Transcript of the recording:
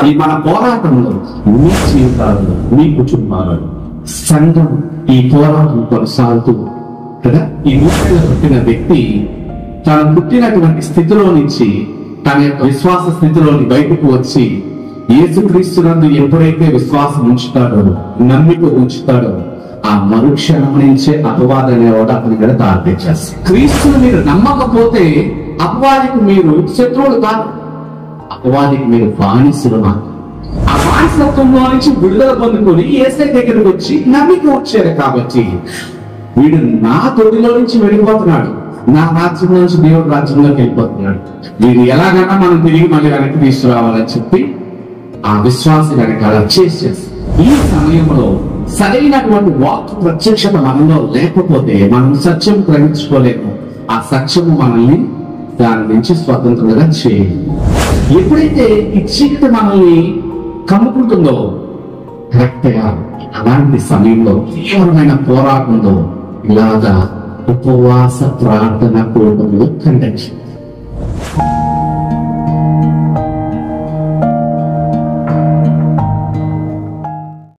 ఈ మన పోరాటంలో మీ జీవితాలలో, మీ కుటుంబాలలో, సంఘం ఈ పోరాటం కొనసాగుతూ కదా. ఈ నూతన పుట్టిన వ్యక్తి తాను పుట్టినటువంటి స్థితిలో నుంచి తన యొక్క విశ్వాస స్థితిలోని బయటకు వచ్చి యేసుక్రీస్తునందు ఎప్పుడైతే విశ్వాసం ఉంచుతాడో, నమ్మిక ఉంచుతాడో, ఆ మరుక్షణం నుంచే అపవాది అనేవాడు అతని మీద దాడి చేస్తాడు. క్రీస్తుని మీరు నమ్మకపోతే అపవాదికి మీరు శత్రువులు కాదు, అపవాదికి మీరు బానిసలు. ఆ బానిసత్వంలో నుంచి విడుదల పొందుకొని యేసయ్య దగ్గరకు వచ్చి నమ్మిక వచ్చారు కాబట్టి వీడు నా తొడిలో నుంచి వెళ్ళిపోతున్నాడు, నా రాజ్యంలో నుంచి దేవుడి రాజ్యంలోకి వెళ్ళిపోతున్నాడు, వీడు ఎలాగైనా మనం తిరిగి మళ్ళీ వెనక్కి తీసుకురావాలని చెప్పి ఆ విశ్వాసం వెనకాల చేసేసి ఈ సమయంలో సరైనటువంటి వాక్య ప్రత్యక్షత మనలో లేకపోతే మనం సత్యం గ్రహించుకోలేము. ఆ సత్యము మనల్ని దాని నుంచి స్వతంత్రంగా చేయదు. ఎప్పుడైతే ఈ చీకటి మనల్ని కమ్ముకుంటుందో కరెక్ట్ గా అలాంటి సమయంలో తీవ్రమైన పోరాటంలో ఇలాగా ఉపవాస ప్రార్థన కూటములు కండక్ట్